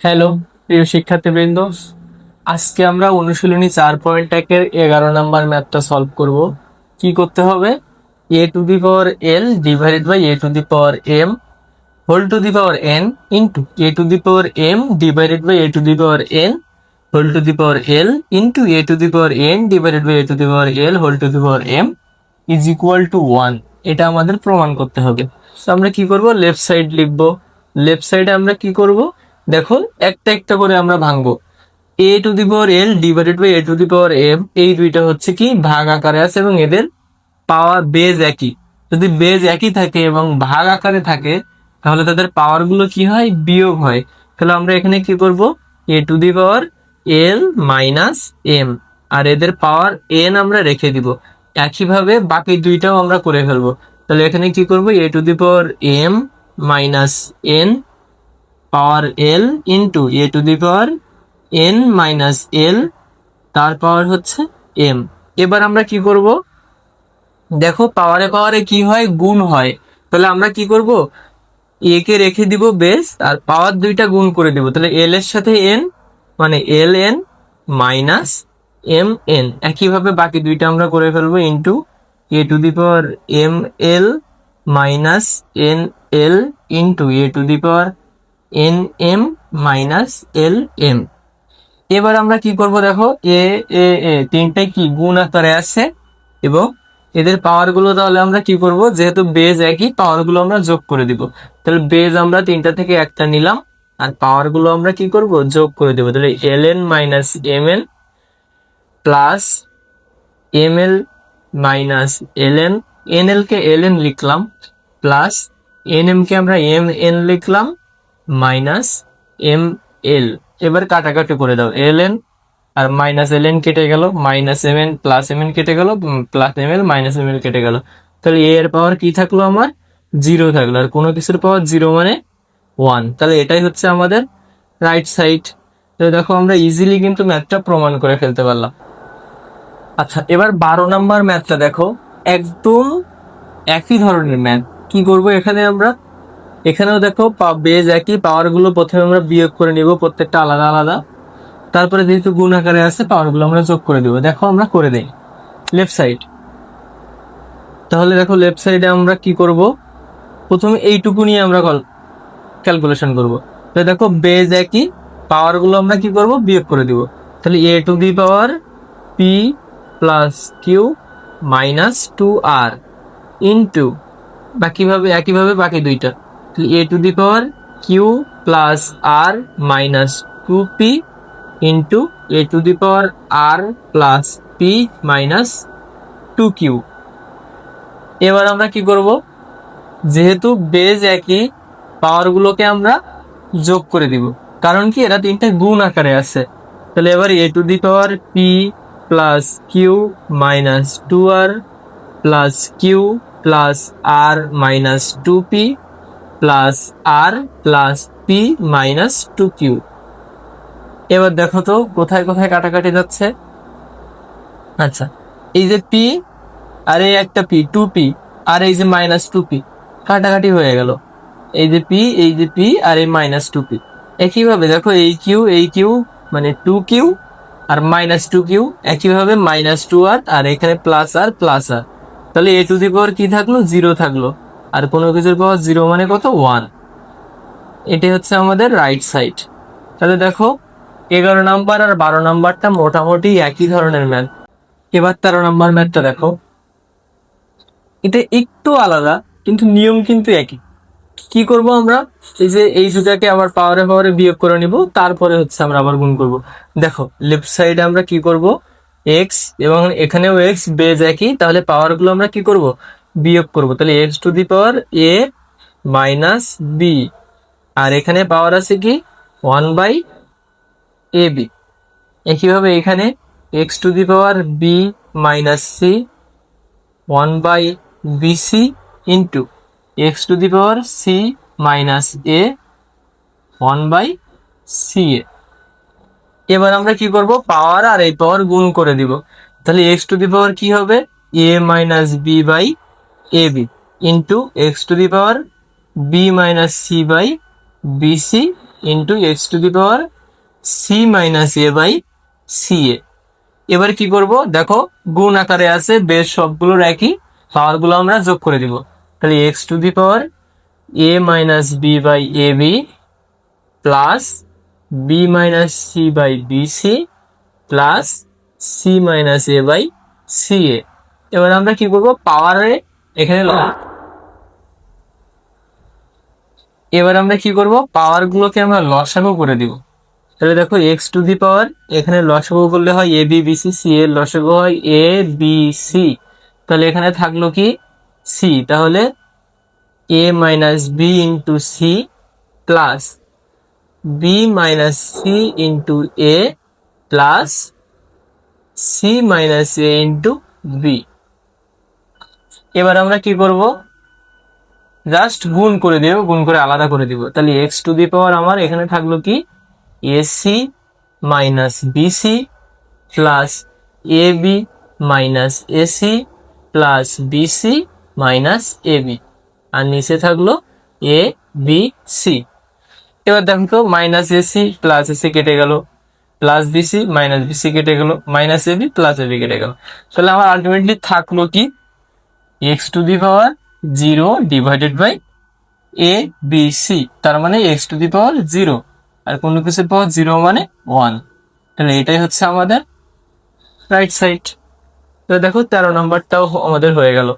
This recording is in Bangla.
হ্যালো প্রিয় শিক্ষার্থীবৃন্দ, আজকে আমরা অনুশীলনী 4.1-এর 11 নম্বর ম্যাথটা সলভ করব। কি করতে হবে? A to the power l divided by a to the power m whole to the power n into A to the power m divided by a to the power n whole to the power l into A to the power n divided by a to the power l whole to the power m is equal to 1। এটা আমাদের প্রমাণ করতে হবে। তো আমরা কি করব? লেফট সাইড লিখবো। লেফট সাইডে আমরা কি করব? দেখো, একটা একটা করে আমরা ভাঙবো। A to the power l divided by a to the power m, এই দুইটা হচ্ছে কি ভাগ আকারে আছে এবং এদের পাওয়ার বেজ একই। যদি বেজ একই থাকে এবং ভাগ আকারে থাকে তাহলে তাদের পাওয়ার গুলো কি হয়? বিয়োগ হয়। তাহলে আমরা এখানে কি করব? A to the power l minus m, আর এদের পাওয়ার এন আমরা রেখে দিব। একইভাবে বাকি দুইটাও আমরা করে ফেলবো। তাহলে এখানে কি করব? A to the power m minus n power l into A to the power n minus l, তার পাওয়ার হচ্ছে এম। এবার আমরা কি করব? দেখো, পাওয়ারে পাওয়ারে কি হয়? গুণ হয়। তাহলে আমরা কি করব? এ কে রেখে দিব বেস, আর পাওয়ার দুইটা গুণ করে দিব। তাহলে এল এর সাথে এন, মানে L N minus M N. একইভাবে বাকি দুইটা আমরা করে ফেলবো into A to the power M L minus N L into A to the power N M minus L M. এবার আমরা কি করব? দেখো, এ এ এ তিনটাই কি গুণ আকারে আছে এবং এদের পাওয়ার গুলো তাহলে আমরা কি করব? যেহেতু বেজ একই, পাওয়ার গুলো আমরা যোগ করে দিব। তাহলে বেজ আমরা তিনটা থেকে একটা নিলাম, আর পাওয়ার গুলো আমরা কি করব? যোগ করে দেবো। তাহলে l N minus M n plus m এল minus l n, n l কে এল এন লিখলাম, প্লাস এন এম কে আমরা এম এন লিখলাম, মাইনাস এম এল। এবার কাটাকাটি করে দাও। এল এন আর মাইনাস এল এন কেটে গেল, minus M n plus m n কেটে গেল, প্লাস এম এল মাইনাস এম এল কেটে গেল। তাহলে এ এর পাওয়ার কি থাকলো? আমার জিরো থাকলো। আর কোনো কিছুর পাওয়ার জিরো মানে 1। তাহলে এটাই হচ্ছে আমাদের রাইট সাইড। তো দেখো, আমরা ইজিলি কিন্তু ম্যাথটা প্রমাণ করে ফেলতে পারলাম। আচ্ছা, এবার 12 নম্বর ম্যাথটা দেখো, একদম একই ধরনের ম্যাথ। কি করব এখানে আমরা? এখানেও দেখো বেজ একই, পাওয়ার গুলো প্রথমে আমরা বিয়োগ করে নিব, প্রত্যেকটা আলাদা আলাদা। তারপরে যেহেতু গুণ আকারে আছে, পাওয়ার গুলো আমরা যোগ করে দিব। দেখো, আমরা করে দেই লেফট সাইড। তাহলে দেখো, লেফট সাইডে আমরা কি করব? প্রথমে এইটুকু নিয়ে আমরা ক্যালকুলেশন করব। তো দেখো, বেজ একই, পাওয়ার গুলো আমরা কি করব? বিয়োগ করে দিব। তাহলে a to the power p plus q minus 2r into একইভাবে বাকি দুইটা। A to the power q plus r minus 2p into A to the power r plus p minus 2q। এবার আমরা কি করব? যেহেতু বেজ একই, পাওয়ার গুলোকে আমরা যোগ করে দিব। কারণ কি? এরা তিনটা গুণ আকারে আছে। তাহলে এবার a to the power p plus q minus 2r plus q plus r minus 2p plus r plus p minus 2q। এবার দেখো তো কোথায় কোথায় কাটাকাটি যাচ্ছে। আচ্ছা, এই যে পি আর এই একটা পি, 2p, আর এই যে মাইনাস 2p, কাটাকাটি হয়ে গেল। এই যে পি, এই যে পি, আর এই মাইনাস 2p। একইভাবে দেখো, এই কিউ মানে 2q আর মাইনাস 2q, একইভাবে মাইনাস 2r আর এখানে প্লাস আর প্লাস আর। তাহলে এ টু দি পাওয়ার কি থাকলো? জিরো থাকলো। আর কোনো কিছুর পাওয়ার জিরো মানে কত? 1। এটাই হচ্ছে আমাদের রাইট সাইড। তাহলে দেখো, 11 নম্বর আর 12 নম্বরটা মোটামুটি একই ধরনের ম্যাথ। এবার 13 নম্বর ম্যাথটা দেখো, এটা একটু আলাদা কিন্তু নিয়ম কিন্তু একই। কি করব আমরা? এই যে এই দুটাকে আবার পাওয়ারে পাওয়ারে বিয়োগ করে নিব, তারপরে হচ্ছে আমরা আবার গুণ করব। দেখো, লেফট সাইডে আমরা কি করব? এক্স, এবং এখানেও এক্স, বেজ একই, তাহলে পাওয়ার গুলো আমরা কি করব? বিয়োগ করব। তাহলে x to the power a minus b, আর এখানে পাওয়ার আছে কি? 1/ab। একইভাবে এখানে x to the power b minus c 1/bc into x to the power c minus a 1/ca। এবার আমরা কি করব? পাওয়ার আর এই পাওয়ার গুণ করে দিব। তাহলে এক্স টু দি পাওয়ার কি হবে? A minus b by A b into x to the power b minus c by bc into x to the power c minus a by c a. এবার কি করব দেখো, গুণ আকারে আছে, বেশ সবগুলোর একই, পাওয়ারগুলো আমরা যোগ করে দিব। তাহলে x to the power a minus b by A b plus B minus c by b c plus C minus a by c a. এবার আমরা কি করব, পাওয়ারে এখানে এবার আমরা কি করব, পাওয়ার গুলোকে আমরা লসাগু করে দিব। তাহলে দেখো এক্স টু দি পাওয়ার এখানে লসাগু করলে হয় A B B C, C এর লসাগু হয় এ বি সি। তাহলে এখানে থাকলো কি সি, তাহলে A minus B into C plus B minus C into A plus C minus A into B. এবার আমরা কি করব, জাস্ট গুণ করে দেব, গুণ করে আলাদা করে দিব। তাহলে এক্স টু দি পাওয়ার আমার এখানে থাকলো কি ac minus bc plus a b minus ac plus bc minus a b, আর নিচে থাকলো এ বি সি। এবার দেখো তো, মাইনাস এসি প্লাস এসি কেটে গেল, প্লাস বিসি মাইনাস বিসি কেটে গেল, মাইনাস এবি প্লাস এবি কেটে গেল। তাহলে আমার আলটিমেটলি থাকলো কি X to the power 0 divided by A B C, তার মানে এক্স টু দি পাওয়ার 0, আর কোনো কিছুর পাওয়ার 0 মানে 1। তাহলে এটাই হচ্ছে আমাদের রাইট সাইড। তো দেখো 13 নম্বরটাও আমাদের হয়ে গেল।